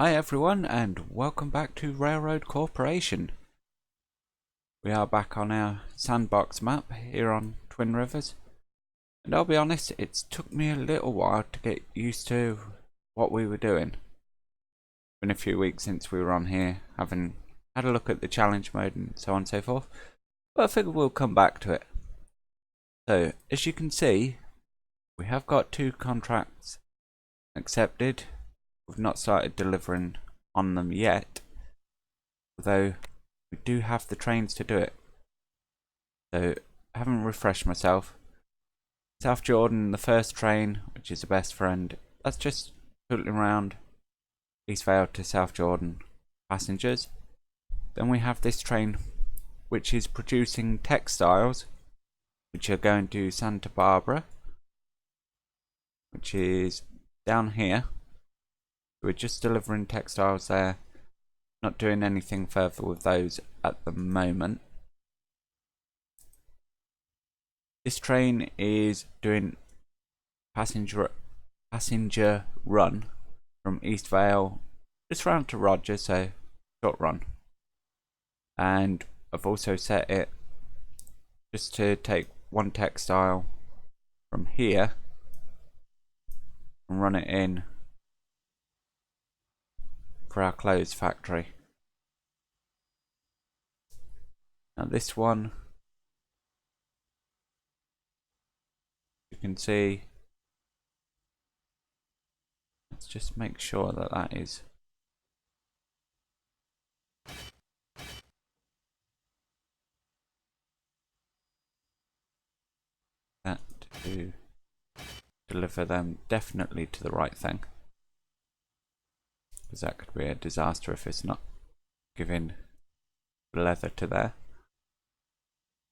Hi everyone and welcome back to Railroad Corporation. We are back on our sandbox map here on Twin Rivers, and I'll be honest, it's took me a little while to get used to what we were doing. It's been a few weeks since we were on here, having had a look at the challenge mode and so on and so forth, but I figure we'll come back to it. So as you can see, we have got 2 contracts accepted. We've not started delivering on them yet, although we do have the trains to do it. So I haven't refreshed myself. South Jordan, the first train, which is the best friend, that's just tootling around East Vale to South Jordan passengers. Then we have this train which is producing textiles, which are going to Santa Barbara, which is down here. We're just delivering textiles there, not doing anything further with those at the moment. This train is doing passenger run from East Vale just round to Rogers, so short run. And I've also set it just to take one textile from here and run it in for our clothes factory. Now this one, you can see, let's just make sure that that is that to deliver them definitely to the right thing, because that could be a disaster if it's not giving leather to there.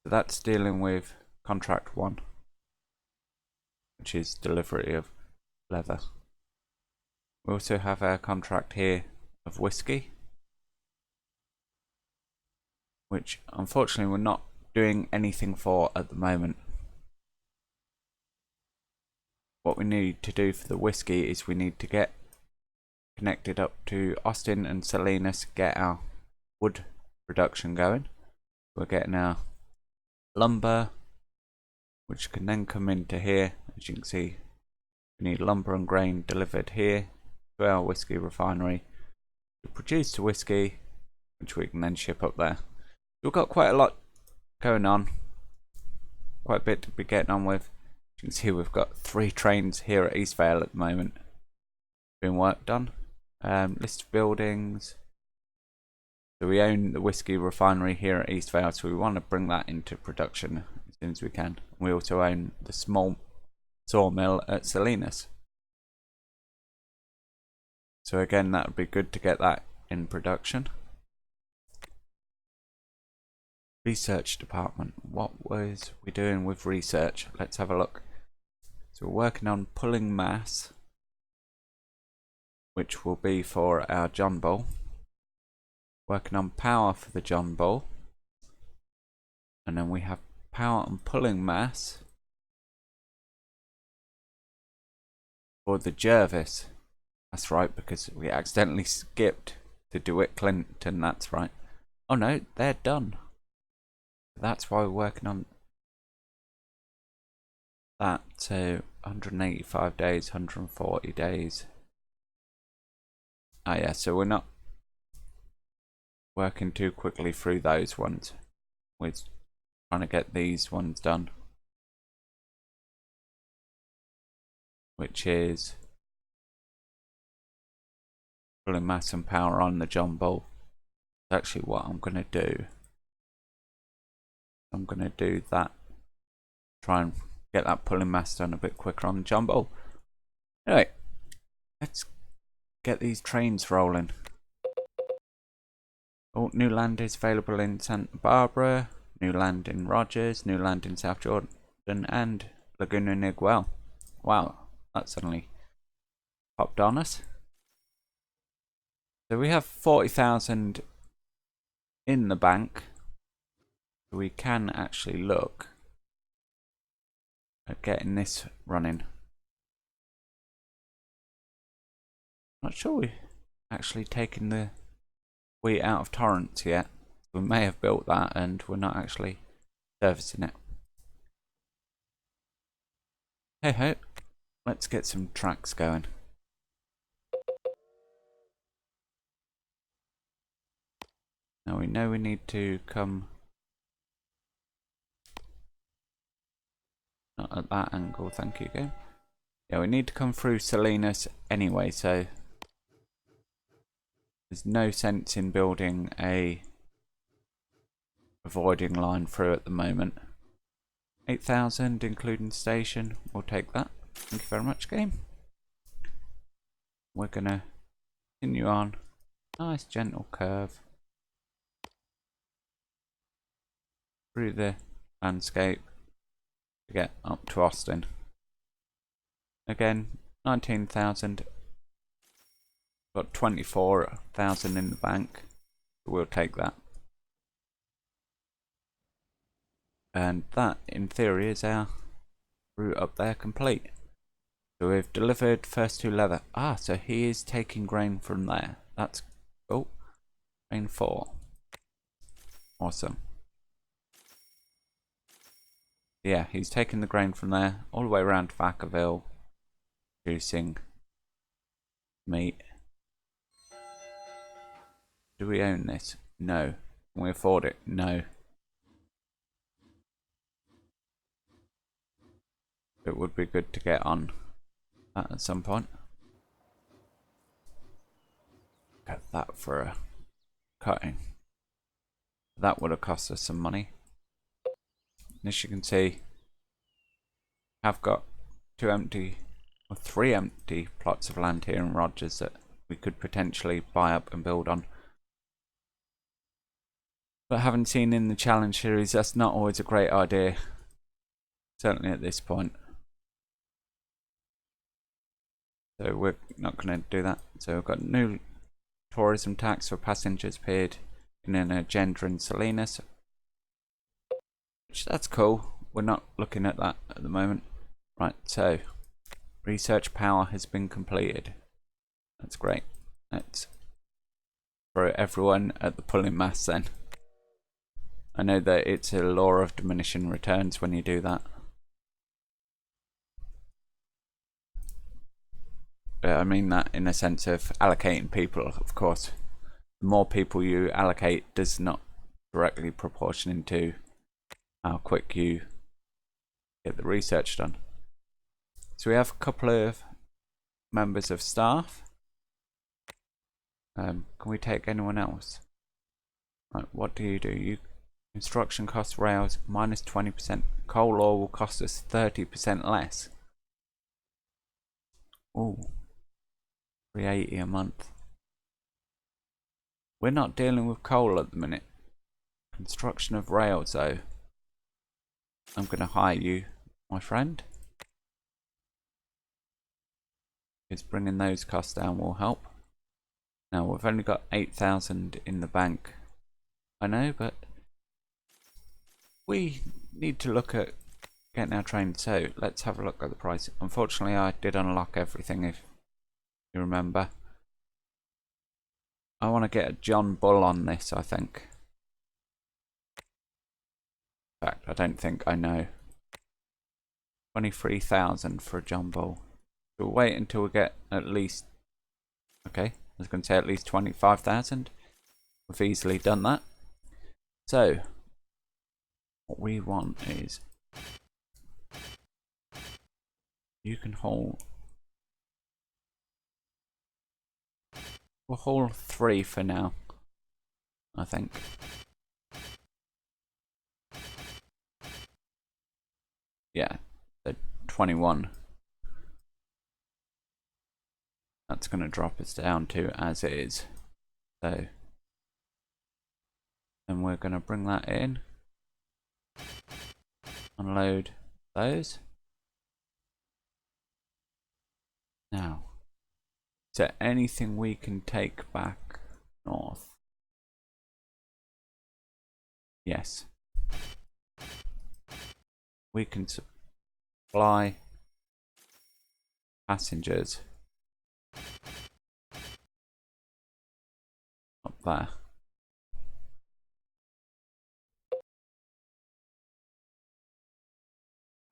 So that's dealing with contract 1, which is delivery of leather. We also have our contract here of whiskey, which unfortunately we're not doing anything for at the moment. What we need to do for the whiskey is we need to get connected up to Austin and Salinas, get our wood production going. We're getting our lumber, which can then come into here. As you can see, we need lumber and grain delivered here to our whiskey refinery to produce the whiskey, which we can then ship up there. We've got quite a lot going on, quite a bit to be getting on with. As you can see, we've got 3 trains here at East Vale at the moment being worked on. List of buildings. So we own the whiskey refinery here at East Vale, so we want to bring that into production as soon as we can. We also own the small sawmill at Salinas. So again, that would be good to get that in production. Research department. What was we doing with research? Let's have a look. So we're working on pulling mass, which will be for our John Bull. Working on power for the John Bull. And then we have power and pulling mass for the Jervis. That's right, because we accidentally skipped to DeWitt Clinton, that's right. Oh no, they're done. That's why we're working on that. So 185 days, 140 days. Ah yeah, so we're not working too quickly through those ones. We're trying to get these ones done, which is pulling mass and power on the John Bull. That's actually what I'm going to do. I'm going to do that. Try and get that pulling mass done a bit quicker on the John Bull. Anyway, let's get these trains rolling. Oh, new land is available in Santa Barbara, new land in Rogers, new land in South Jordan, and Laguna Niguel. Wow, that suddenly popped on us. So we have 40,000 in the bank. We can actually look at getting this running. Not sure actually taken the wheat out of Torrance yet. We may have built that and we're not actually servicing it. Hey ho, let's get some tracks going. Now we know we need to come not at that angle, thank you game. Yeah, we need to come through Salinas anyway, so there's no sense in building a avoiding line through at the moment. 8,000 including station, we'll take that. Thank you very much game. We're gonna continue on. Nice gentle curve through the landscape to get up to Austin. Again, 19,000. Got 24,000 in the bank. We'll take that. And that, in theory, is our route up there complete. So we've delivered first 2 leather. Ah, so he is taking grain from there. That's cool. Grain 4. Awesome. Yeah, he's taking the grain from there all the way around to Vacaville, producing meat. Do we own this? No. Can we afford it? No. It would be good to get on that at some point. Get that for a cutting. That would have cost us some money. And as you can see, I've got 2 empty or 3 empty plots of land here in Rogers that we could potentially buy up and build on. But having seen in the challenge series, that's not always a great idea. Certainly at this point. So we're not going to do that. So we've got new tourism tax for passengers paid in an agenda in Salinas. Which that's cool. We're not looking at that at the moment. Right, so research power has been completed. That's great. Let's throw everyone at the pulling mass then. I know that it's a law of diminishing returns when you do that. I mean that in a sense of allocating people, of course. The more people you allocate does not directly proportion to how quick you get the research done. So we have a couple of members of staff. Can we take anyone else? Right, what do? You construction costs rails minus 20%. Coal ore will cost us 30% less. Ooh, 380 a month. We're not dealing with coal at the minute. Construction of rails though. I'm going to hire you, my friend. Because bringing those costs down will help. Now we've only got 8,000 in the bank. I know, but we need to look at getting our train. So let's have a look at the price. Unfortunately, I did unlock everything, if you remember. I want to get a John Bull on this, I think. In fact, I don't think I know. 23,000 for a John Bull. We'll wait until we get at least... Okay, I was going to say at least 25,000. We've easily done that. So, what we want is... You can haul... We'll haul 3 for now, I think. Yeah, the 21. That's going to drop us down to as it is. So, and we're going to bring that in. Unload those. Now, is there anything we can take back north? Yes. We can supply passengers up there.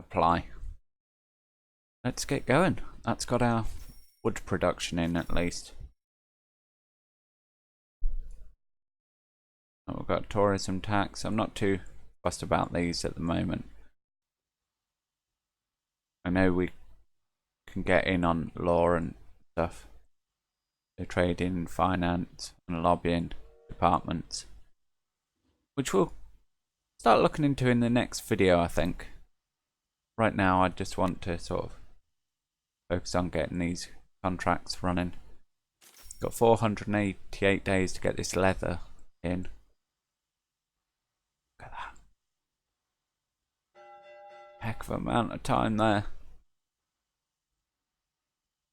Apply. Let's get going. That's got our wood production in at least. Oh, we've got tourism tax. I'm not too fussed about these at the moment. I know we can get in on law and stuff. The trading, finance and lobbying departments, which we'll start looking into in the next video, I think. Right now I just want to sort of focus on getting these contracts running. Got 488 days to get this leather in. Look at that. Heck of an amount of time there.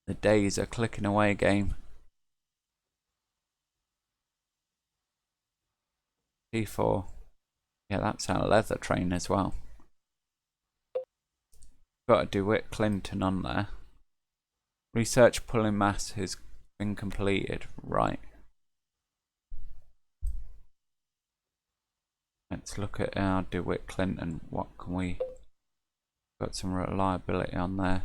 The days are clicking away, game. P4. Yeah, that's our leather train as well. Got a DeWitt Clinton on there. Research pulling mass has been completed. Right. Let's look at our DeWitt Clinton. What can we... Got some reliability on there.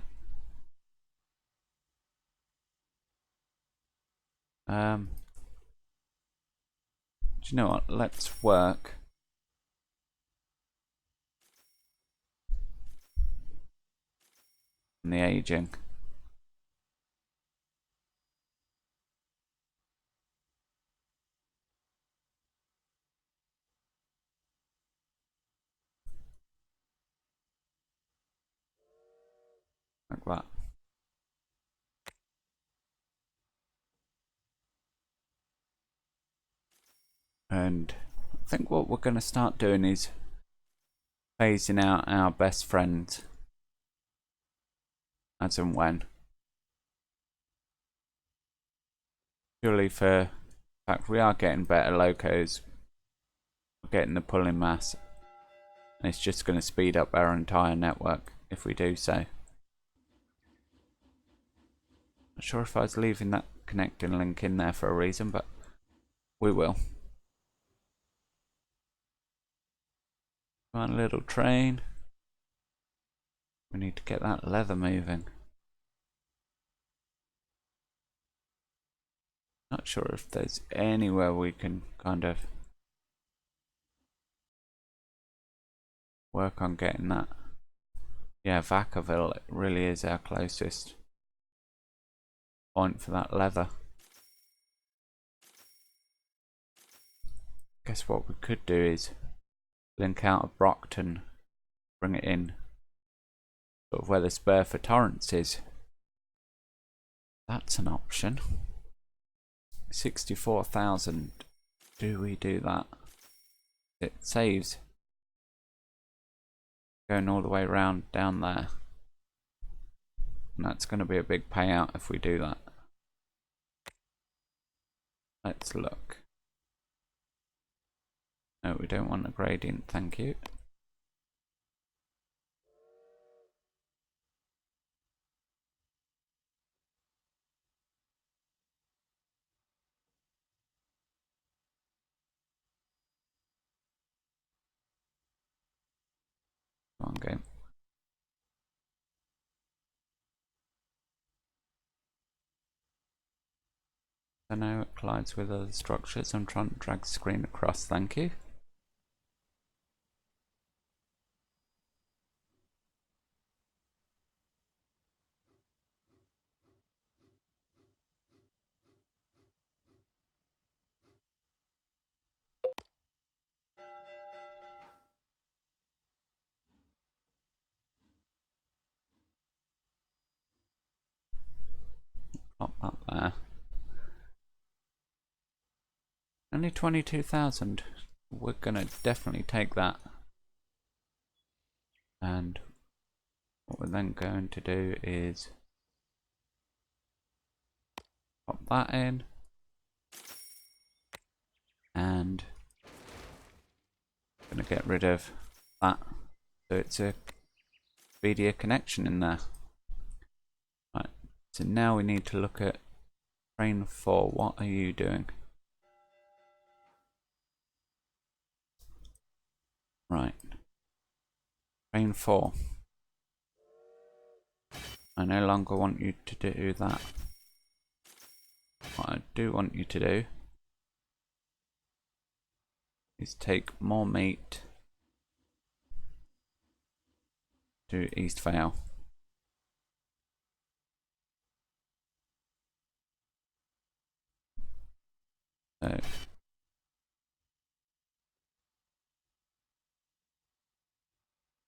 Do you know what? Let's work. On the aging. Like that. And I think what we're going to start doing is phasing out our best friends as and when. Purely for the fact we are getting better locos. We're getting the pulling mass. And it's just going to speed up our entire network if we do so. Not sure if I was leaving that connecting link in there for a reason, but we will. One little train. We need to get that leather moving. Not sure if there's anywhere we can kind of work on getting that. Yeah, Vacaville really is our closest point for that leather. Guess what we could do is link out of Brockton, bring it in sort of where the spur for Torrance is. That's an option. 64,000. Do we do that? It saves going all the way around down there. And that's going to be a big payout if we do that. Let's look. No, we don't want a gradient, thank you. Come on, game. I know it collides with other structures. I'm trying to drag the screen across, thank you. Pop that there. Only 22,000. We're gonna definitely take that. And what we're then going to do is pop that in. And I'm gonna get rid of that. So it's a speedier connection in there. Right. So now we need to look at train 4. What are you doing? Right. Train 4. I no longer want you to do that. What I do want you to do is take more meat to East Vale. So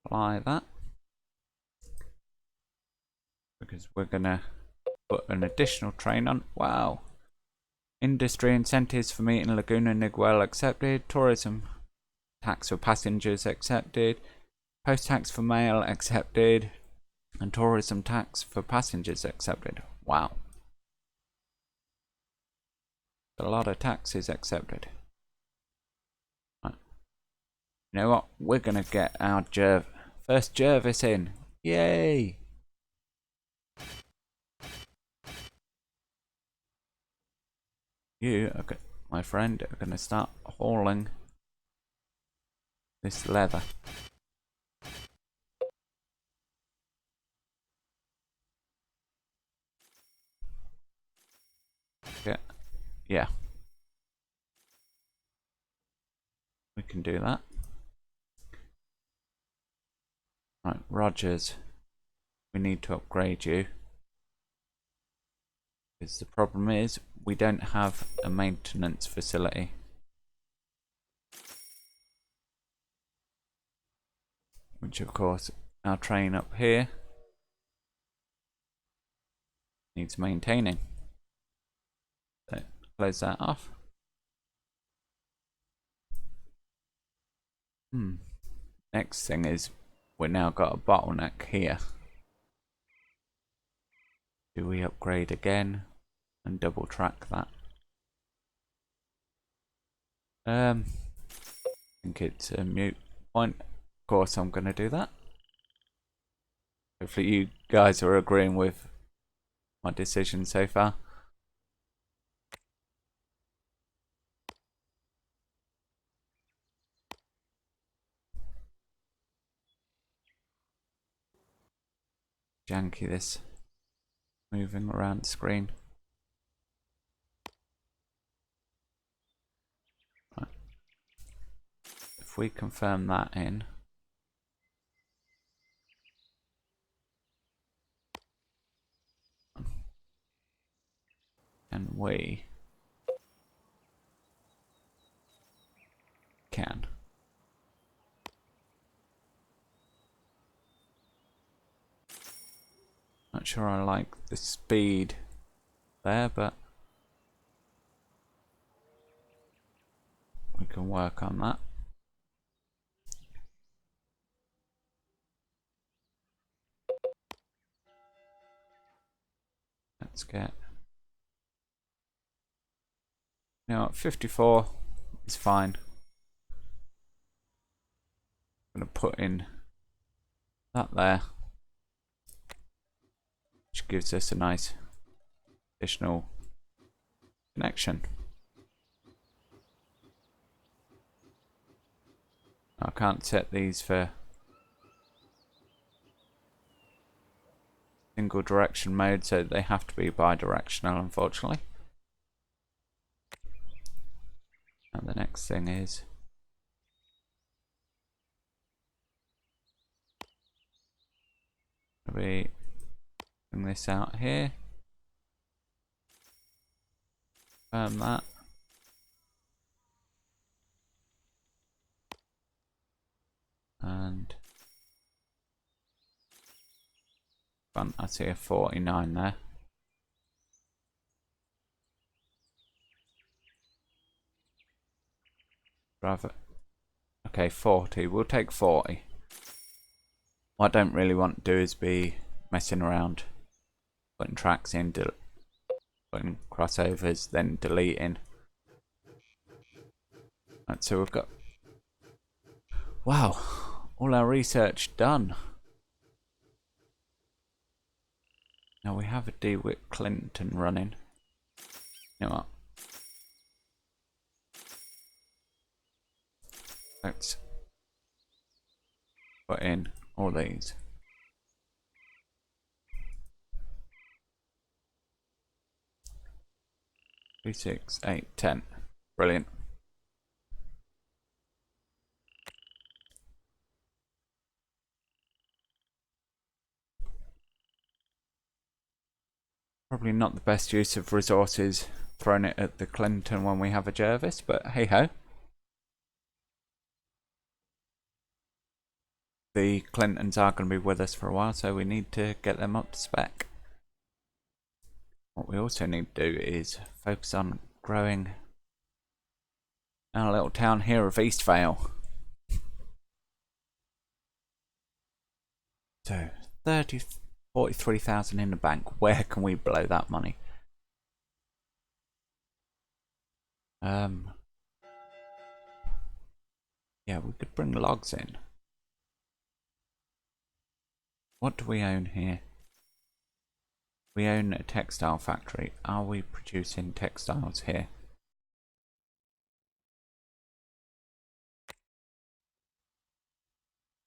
apply that, because we're gonna put an additional train on. Wow. Industry incentives for meat in Laguna Niguel accepted. Tourism tax for passengers accepted. Post tax for mail accepted. And tourism tax for passengers accepted. Wow. A lot of taxes accepted. Right. You know what? We're gonna get our first Jervis in. Yay! You, my friend, are gonna start hauling this leather. Yeah. We can do that. Right, Rogers. We need to upgrade you. Because the problem is, we don't have a maintenance facility. Which of course, our train up here needs maintaining. So, close that off. Next thing is, we've now got a bottleneck here. Do we upgrade again and double track that? I think it's a moot point. Of course, I'm going to do that. Hopefully you guys are agreeing with my decision so far. Janky this moving around the screen. Right. If we confirm that in, and we can. Not sure I like the speed there, but we can work on that. Let's get, you know what, 54 is fine. I'm going to put in that there, which gives us a nice additional connection. I can't set these for single direction mode, so they have to be bi-directional, unfortunately. And the next thing is we bring this out here, confirm that, and fun. I see a 49 there. Rather, okay, 40. We'll take 40. What I don't really want to do is be messing around, putting tracks in, putting crossovers, then deleting. Right, so we've got, wow, all our research done. Now we have a DeWitt Clinton running. You know what? Let's put in all these. 3, 6, 8, 10. Brilliant. Probably not the best use of resources throwing it at the Clinton when we have a Jervis, but hey ho. The Clintons are going to be with us for a while, so we need to get them up to spec. What we also need to do is focus on growing our little town here of Eastvale. So 43,000 in the bank. Where can we blow that money? Yeah, we could bring logs in. What do we own here? We own a textile factory. Are we producing textiles here?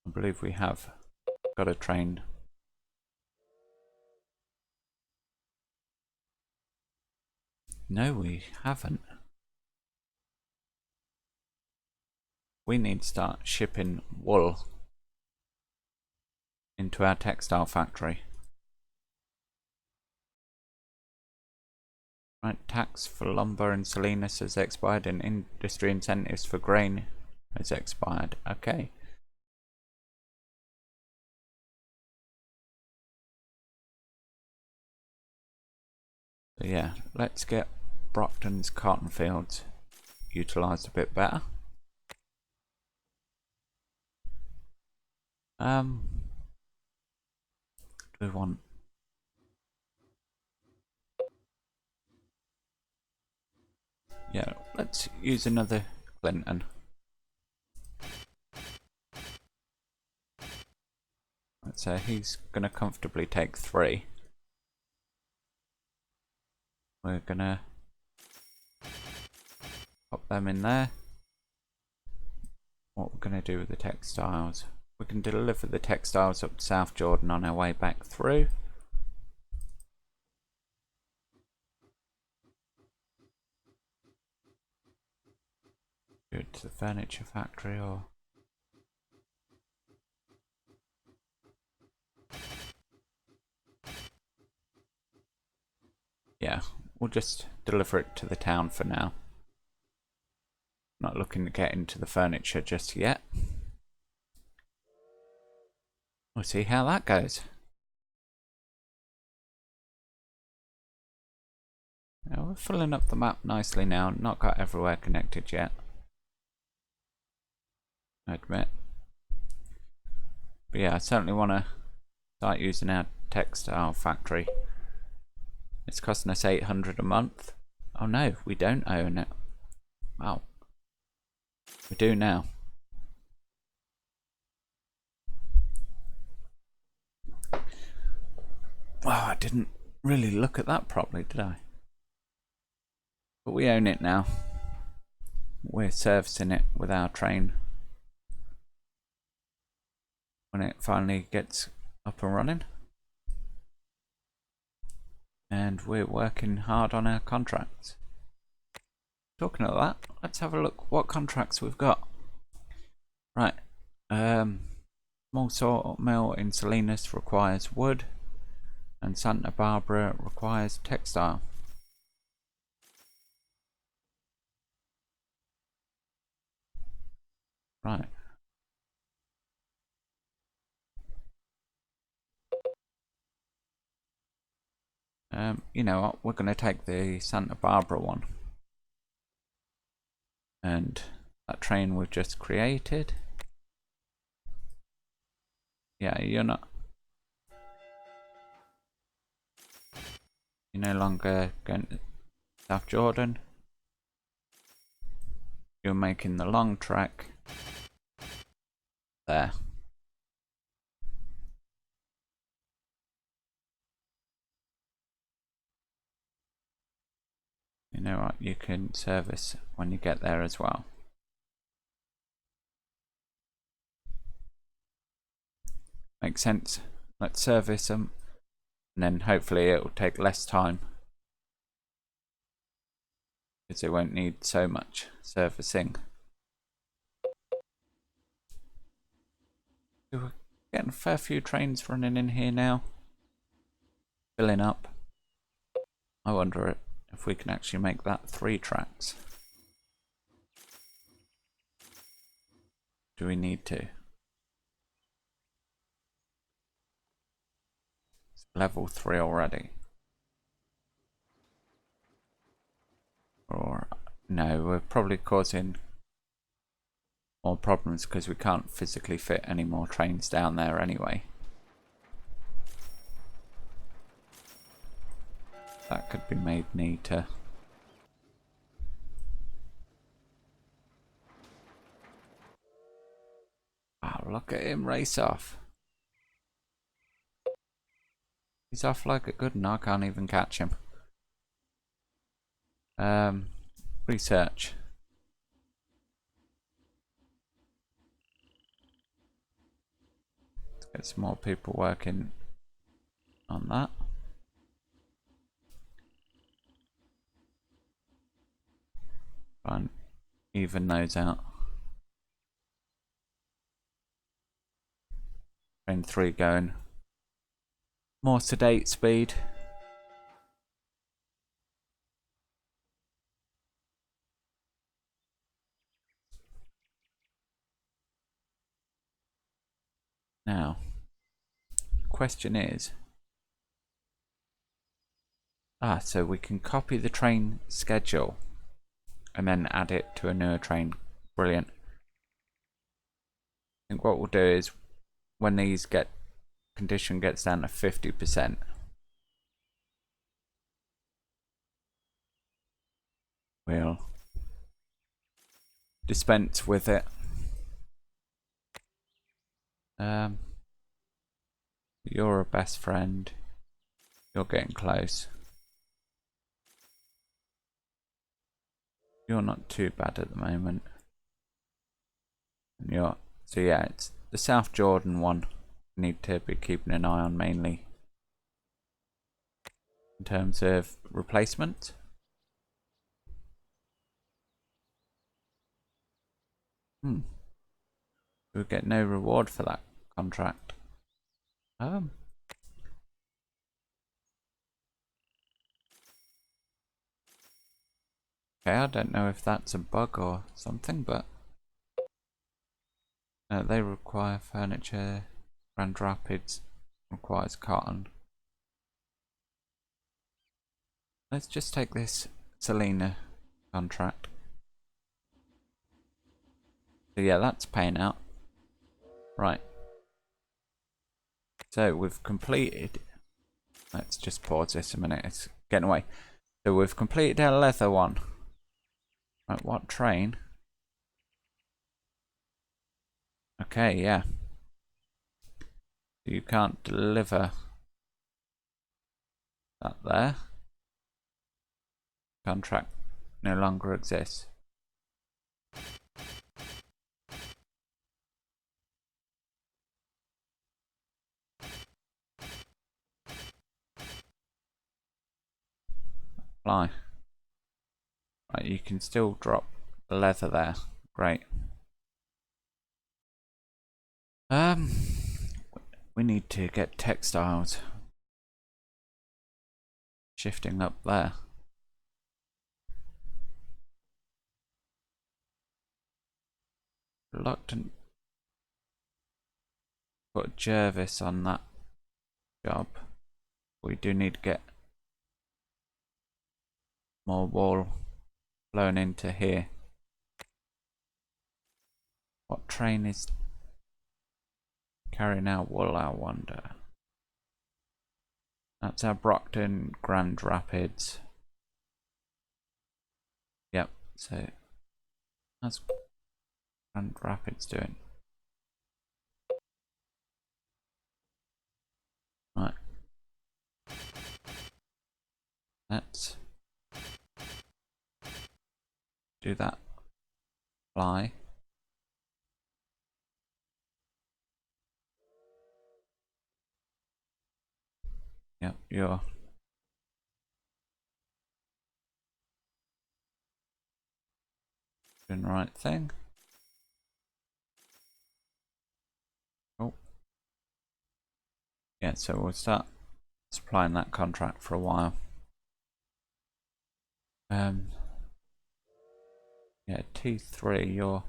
I believe we have got a train. No, we haven't. We need to start shipping wool into our textile factory. Right, tax for lumber and Salinas has expired and industry incentives for grain has expired. Okay. So yeah, let's get Brockton's cotton fields utilised a bit better. Do we want... Yeah, let's use another Clinton. Let's say he's going to comfortably take 3. We're going to pop them in there. What we're going to do with the textiles, we can deliver the textiles up to South Jordan on our way back through. Do it to the furniture factory, or yeah, we'll just deliver it to the town for now. Not looking to get into the furniture just yet. We'll see how that goes. Now we're filling up the map nicely now. Not got everywhere connected yet, I admit. But yeah, I certainly want to start using our textile factory. It's costing us 800 a month. Oh no, we don't own it. Wow. We do now. Wow, I didn't really look at that properly, did I? But we own it now. We're servicing it with our train when it finally gets up and running. And we're working hard on our contracts. Talking of that, let's have a look what contracts we've got. Right, small sawmill in Salinas requires wood, and Santa Barbara requires textile. Right. You know what, we're going to take the Santa Barbara one. And that train we've just created. Yeah, you're no longer going to South Jordan. You're making the long trek there. You know what, you can service when you get there as well. Makes sense. Let's service them, and then hopefully it will take less time, because it won't need so much servicing. We're getting a fair few trains running in here now, filling up. I wonder if we can actually make that 3 tracks. Do we need to? It's level 3 already. Or no, we're probably causing more problems because we can't physically fit any more trains down there anyway. That could be made neater. Wow, look at him race off. He's off like a good one. I can't even catch him. Research. Let's get some more people working on that. Try and even those out. Train 3 going more sedate speed. Now, question is, so we can copy the train schedule and then add it to a newer train. Brilliant. I think what we'll do is, when these condition gets down to 50%, we'll dispense with it. You're a best friend. You're getting close. You're not too bad at the moment. And so yeah, it's the South Jordan one. Need to be keeping an eye on mainly in terms of replacement. We'll get no reward for that contract. Okay, I don't know if that's a bug or something, but they require furniture. Grand Rapids requires cotton. Let's just take this Selena contract. So yeah, that's paying out. Right. So we've completed. Let's just pause this a minute. It's getting away. So we've completed our leather one. Right, what train? Okay, yeah. You can't deliver that there. Contract no longer exists. Fly. Right, you can still drop the leather there. Great. We need to get textiles shifting up there. Reluctant. Put Jervis on that job. We do need to get more wool blown into here. What train is carrying our wool, I wonder? That's our Brockton Grand Rapids. Yep, so that's Grand Rapids doing. Right. Let's do that. Fly. Yep, you're doing the right thing. Oh. Yeah, so we'll start supplying that contract for a while. Yeah, T3, you're...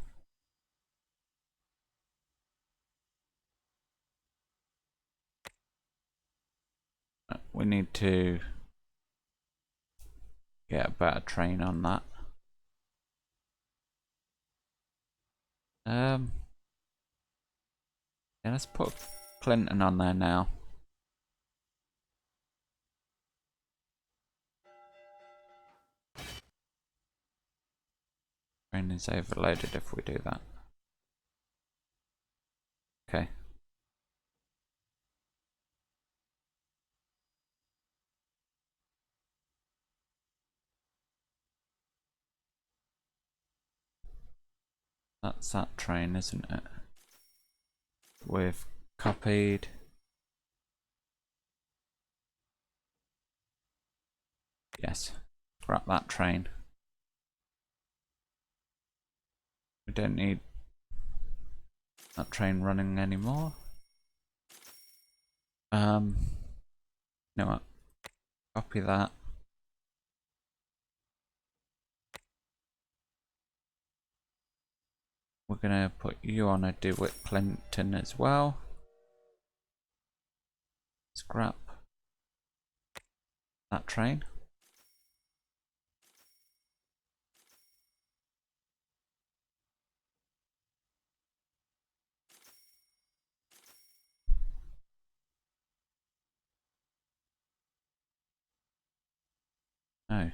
We need to get a better train on that. Yeah, let's put Clinton on there now. Train is overloaded if we do that. Okay. That's that train, isn't it? We've copied. Yes. Scrap that train. We don't need that train running anymore. You know what? Copy that. We're gonna put you on a DeWitt Clinton as well. Scrap that train. No.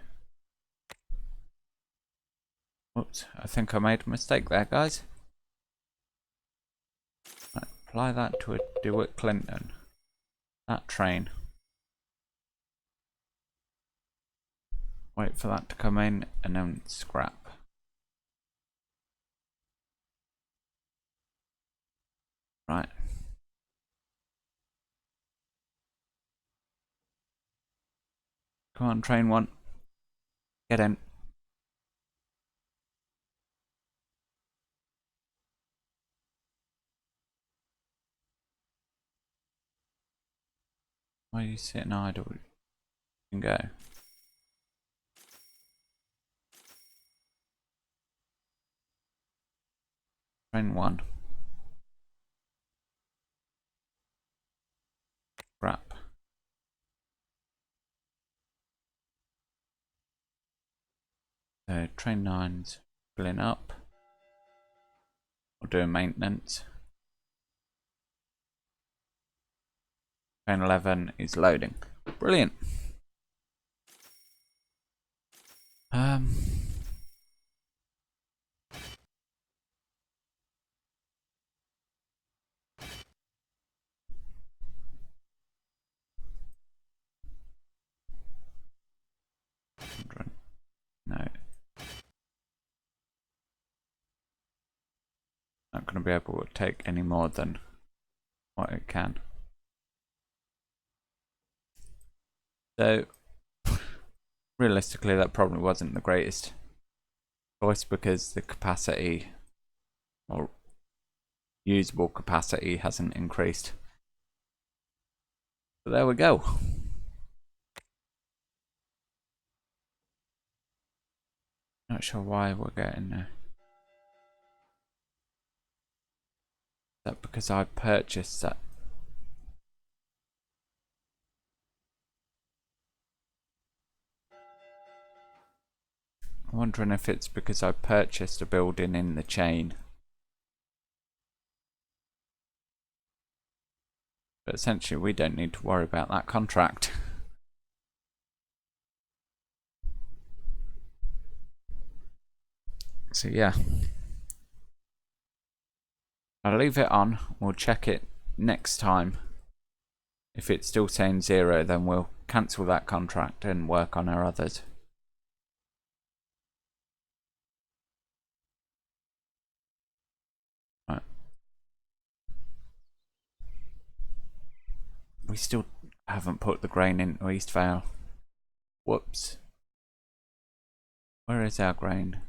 Oops, I think I made a mistake there, guys. Right, apply that to a DeWitt Clinton. That train. Wait for that to come in and then scrap. Right. Come on, train one. Get in. Why are you sitting idle? You can go. Train one. Scrap. So train 9's filling up. We're doing maintenance. Train 11 is loading. Brilliant. No. Not going to be able to take any more than what it can. So, realistically, that probably wasn't the greatest choice because the capacity, or usable capacity, hasn't increased. But there we go. Not sure why we're getting there. Is that because I purchased that? I'm wondering if it's because I purchased a building in the chain. But essentially we don't need to worry about that contract. So yeah. I'll leave it on. We'll check it next time. If it's still saying 0, then we'll cancel that contract and work on our others. Right. We still... I haven't put the grain into East Vale. Whoops. Where is our grain?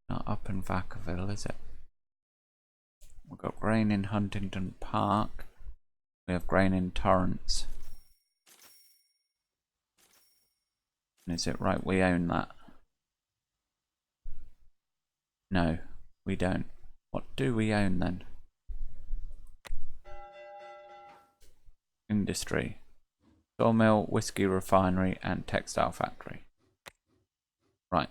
Not up in Vacaville, is it? We've got grain in Huntington Park. We have grain in Torrance. And is it right we own that? No, we don't. What do we own then? Industry. Sawmill, whiskey refinery and textile factory. Right.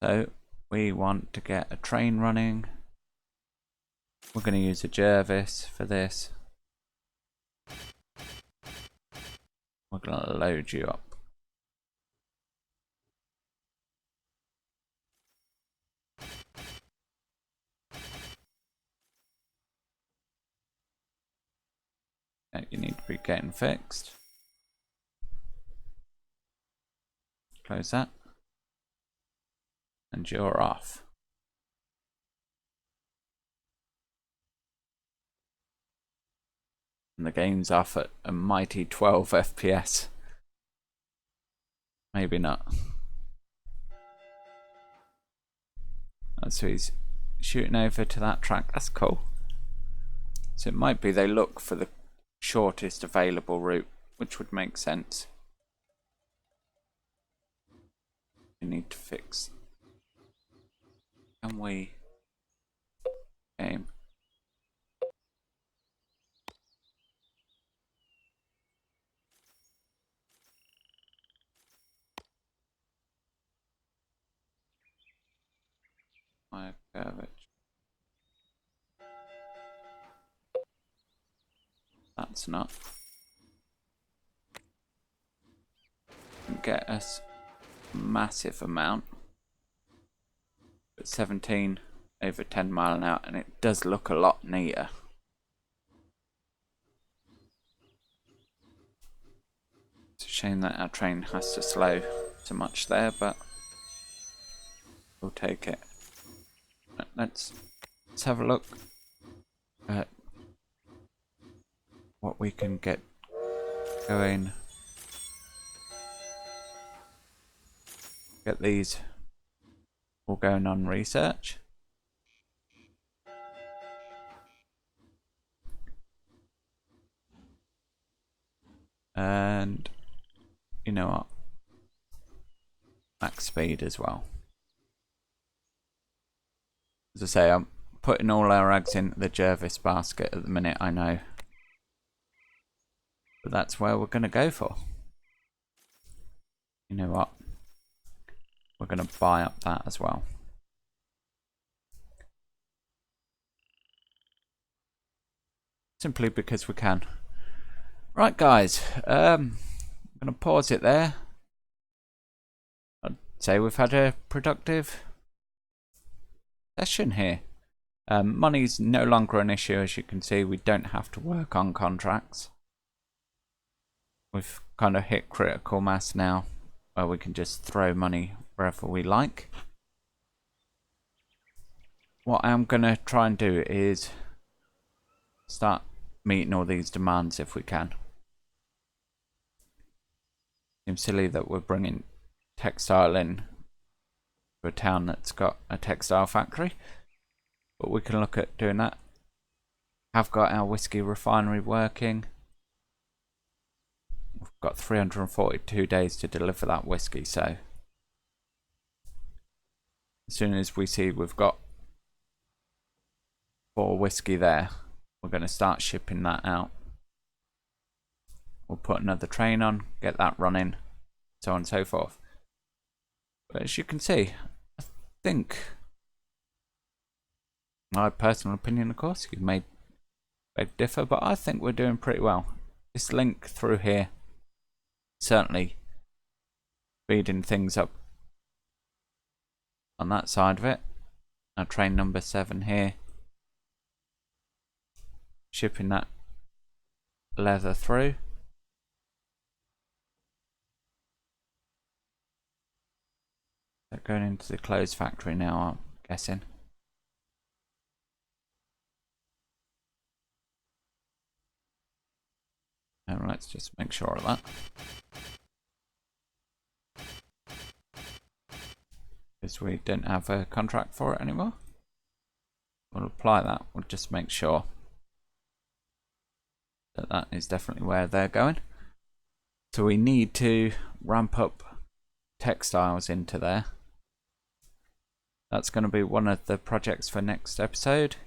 So we want to get a train running. We're going to use a Jervis for this. We're going to load you up. You need to be getting fixed. Close that. And you're off. And the game's off at a mighty 12 FPS. Maybe not. So he's shooting over to that track. That's cool. So it might be they look for the shortest available route, which would make sense. We need to fix. Can we? Game. My curvature. That's not. Get us a massive amount. But 17 over 10 mile an hour, and it does look a lot neater. It's a shame that our train has to slow so much there, but we'll take it. Let's have a look at what we can get going. Get these all going on research. And you know what? Max speed as well. As I say, I'm putting all our eggs in the Jervis basket at the minute, I know. But that's where we're going to go for. You know what? We're going to buy up that as well. Simply because we can. Right guys, I'm going to pause it there. I'd say we've had a productive session here. Money's no longer an issue, as you can see. We don't have to work on contracts. We've kind of hit critical mass now, where we can just throw money wherever we like. What I'm going to try and do is start meeting all these demands if we can. Seems silly that we're bringing textile in to a town that's got a textile factory, but we can look at doing that. Have got our whiskey refinery working. We've got 342 days to deliver that whiskey, so as soon as we see we've got 4 whiskey there, we're going to start shipping that out. We'll put another train on, get that running, so on and so forth. But as you can see, I think, my personal opinion of course, you may beg differ, but I think we're doing pretty well. This link through here certainly speeding things up on that side of it. Now train number 7 here, shipping that leather through. They're going into the clothes factory now, I'm guessing. let's just make sure of that. Because we don't have a contract for it anymore. We'll apply that. We'll just make sure that that is definitely where they're going. So we need to ramp up textiles into there. That's going to be one of the projects for next episode.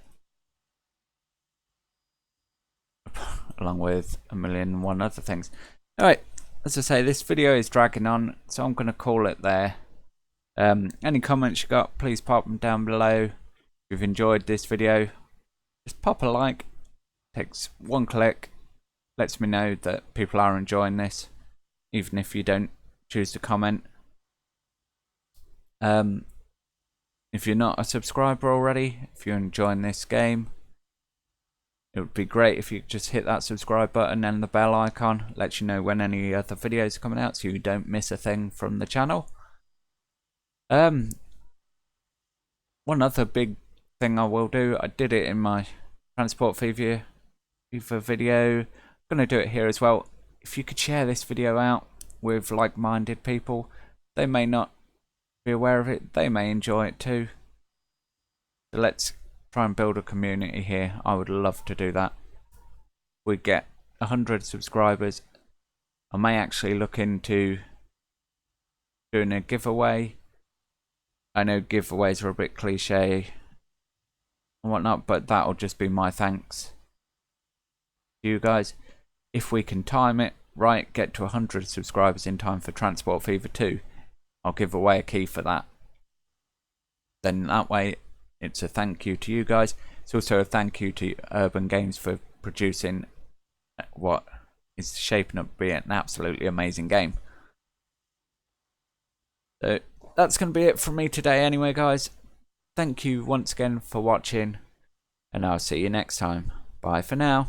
Along with 1,000,001 other things. Alright, as I say, this video is dragging on, so I'm going to call it there. Any comments you got, please pop them down below. If you've enjoyed this video, just pop a like. Takes one click, lets me know that people are enjoying this, even if you don't choose to comment. If you're not a subscriber already, if you're enjoying this game, it would be great if you could just hit that subscribe button and the bell icon. Lets you know when any other videos are coming out, so you don't miss a thing from the channel. One other big thing I will do, I did it in my Transport Fever video. I'm going to do it here as well. If you could share this video out with like-minded people, they may not be aware of it, they may enjoy it too. So let's try and build a community here. I would love to do that. We get 100 subscribers. I may actually look into doing a giveaway. I know giveaways are a bit cliche and whatnot, but that'll just be my thanks to you guys. If we can time it right, get to 100 subscribers in time for Transport Fever 2, I'll give away a key for that. Then that way, it's a thank you to you guys. It's also a thank you to Urban Games for producing what is shaping up to be an absolutely amazing game. So that's going to be it from me today anyway, guys. Thank you once again for watching, and I'll see you next time. Bye for now.